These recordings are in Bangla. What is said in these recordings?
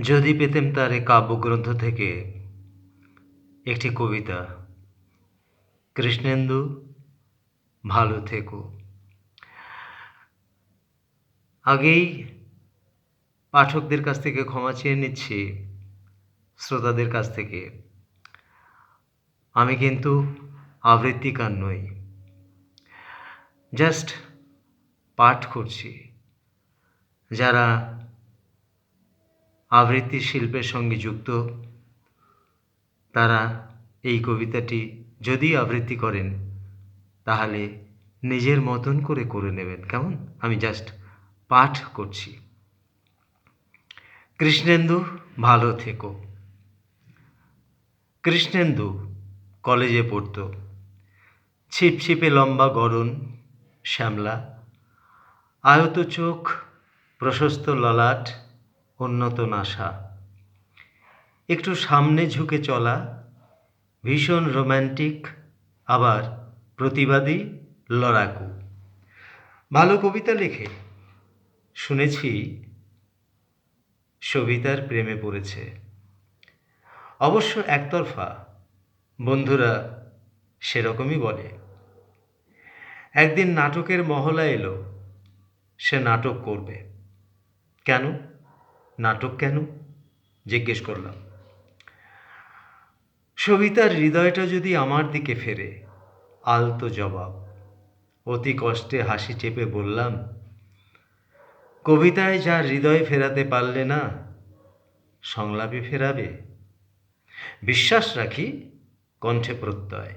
যদি পেতেম তার এ কাব্যগ্রন্থ থেকে একটি কবিতা, কৃষ্ণেন্দু ভালো থেকো। আগেই পাঠকদের কাছ থেকে ক্ষমা চেয়ে নিচ্ছি, শ্রোতাদের কাছ থেকে। আমি কিন্তু আবৃত্তিকার নই, জাস্ট পাঠ করছি। যারা আবৃত্তি শিল্পের সঙ্গে যুক্ত, তারা এই কবিতাটি যদি আবৃত্তি করেন তাহলে নিজের মতন করে করে নেবেন, কেমন? আমি জাস্ট পাঠ করছি। কৃষ্ণেন্দু ভালো থেকো। কৃষ্ণেন্দু কলেজে পড়তো। ছিপছিপে লম্বা গড়ন, শ্যামলা, আয়ত চোখ, প্রশস্ত ললাট, উন্নত নাসা, একটু সামনে ঝুঁকে চলা, ভীষণ রোম্যান্টিক, আবার প্রতিবাদী, লড়াকু। ভালো কবিতা লেখে। শুনেছি সবিতার প্রেমে পড়েছে। অবশ্য একতরফা, বন্ধুরা সেরকমই বলে। একদিন নাটকের মহলা এলো, সে নাটক করবে। কেন? নাটক কেন? জিজ্ঞেস করলাম। সবিতার হৃদয়টা যদি আমার দিকে ফেরে, আলতো জবাব। অতি কষ্টে হাসি চেপে বললাম, কবিতায় যার হৃদয় ফেরাতে পারলে না, সংলাপে ফেরাবে? বিশ্বাস রাখি, কণ্ঠে প্রত্যয়।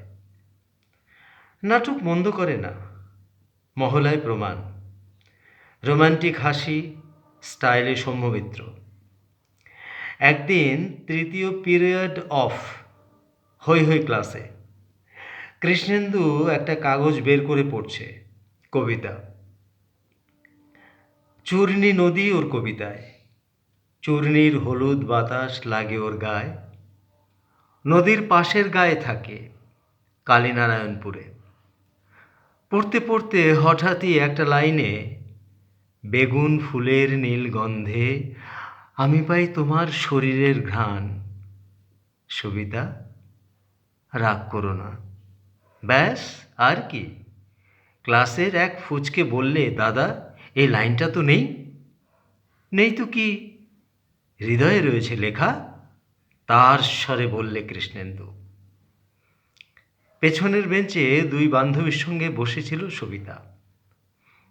নাটক মন্দ করে না, মহলায় প্রমাণ। রোমান্টিক হাসি, স্টাইলে সৌম্যমিত্র। একদিন তৃতীয় পিরিয়ড অফ হই হই ক্লাসে কৃষ্ণেন্দু একটা কাগজ বের করে পড়ছে, কবিতা। চূর্ণী নদী ওর কবিতায়। চূর্ণীর হলুদ বাতাস লাগে ওর গায়ে। নদীর পাশের গায়ে থাকে, কালীনারায়ণপুরে। পড়তে পড়তে হঠাৎই একটা লাইনে, বেগুন ফুলের নীল গন্ধে আমি পাই তোমার শরীরের ঘ্রাণ। সবিতা, রাগ করো না। ব্যাস, আর কি? ক্লাসের এক ফুচকে বললে, দাদা এই লাইনটা তো নেই। নেই তো কি, হৃদয়ে রয়েছে লেখা, তার স্বরে বললে কৃষ্ণেন্দু। পেছনের বেঞ্চে দুই বান্ধবীর সঙ্গে বসেছিল সবিতা।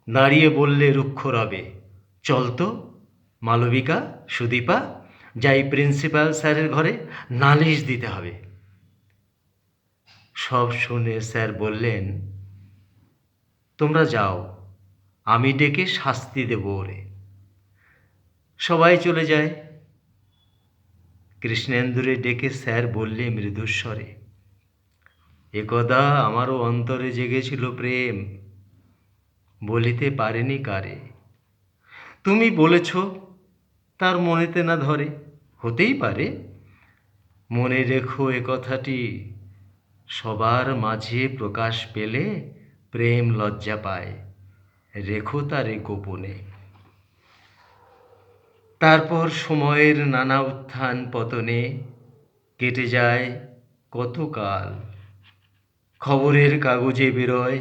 দাঁড়িয়ে বললে রুক্ষ রবে, চল তো মালবিকা, সুদীপা, যাই প্রিন্সিপাল স্যারের ঘরে, নালিশ দিতে হবে। সব শুনে স্যার বললেন, তোমরা যাও, আমি ডেকে শাস্তি দেব ওরে। সবাই চলে যায়। কৃষ্ণেন্দুরে ডেকে স্যার বললে মৃদুস্বরে, একদা আমারও অন্তরে জেগেছিল প্রেম, বলিতে পারেনি কারে। তুমি বলেছ তার মনেতে না ধরে, হতেই পারে। মনে রেখো এ কথাটি, সবার মাঝে প্রকাশ পেলে প্রেম লজ্জা পায়, রেখো তারে গোপনে। তারপর সময়ের নানা উত্থান পতনে কেটে যায় কত কাল। খবরের কাগজে বেরোয়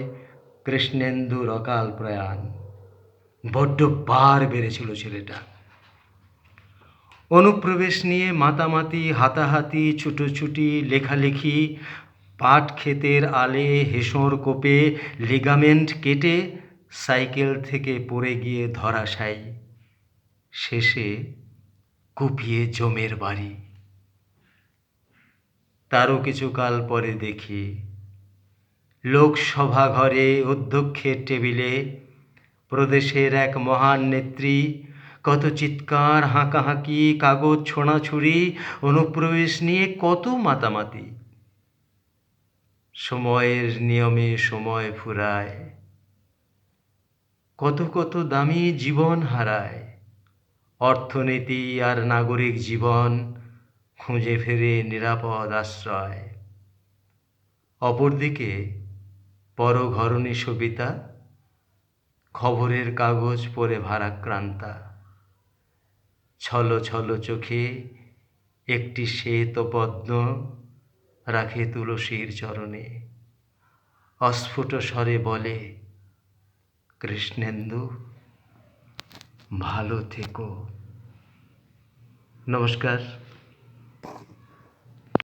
কৃষ্ণেন্দুর অকাল প্রয়াণ। বড্ড বার বেড়েছিল ছেলেটা। অনুপ্রবেশ নিয়ে মাতামাতি, হাতাহাতি, ছুটোছুটি, লেখালেখি, পাট ক্ষেতের আলে হেসোর কোপে লিগামেন্ট কেটে সাইকেল থেকে পড়ে গিয়ে ধরাশায়ী, শেষে কুপিয়ে জমের বাড়ি। তারও কিছুকাল পরে দেখি লোকসভা ঘরে অধ্যক্ষের টেবিলে প্রদেশের এক মহান নেত্রী, কত চিৎকার, হাঁকাহাঁকি, কাগজ ছোঁড়াছুড়ি, অনুপ্রবেশ নিয়ে কত মাতামাতি। সময়ের নিয়মে সময় ফুরায়, কত কত দামি জীবন হারায়। অর্থনীতি আর নাগরিক জীবন খুঁজে ফেরে নিরাপদ আশ্রয়। অপরদিকে পরঘরণী সবিতা, খবরের কাগজ পড়ে ভারাক্রান্তা। ছল ছল চোখে একটি শ্বেত পদ্ম রাখে তুলসীর চরণে, অস্ফুট স্বরে বলে, কৃষ্ণেন্দু ভালো থেকো। নমস্কার।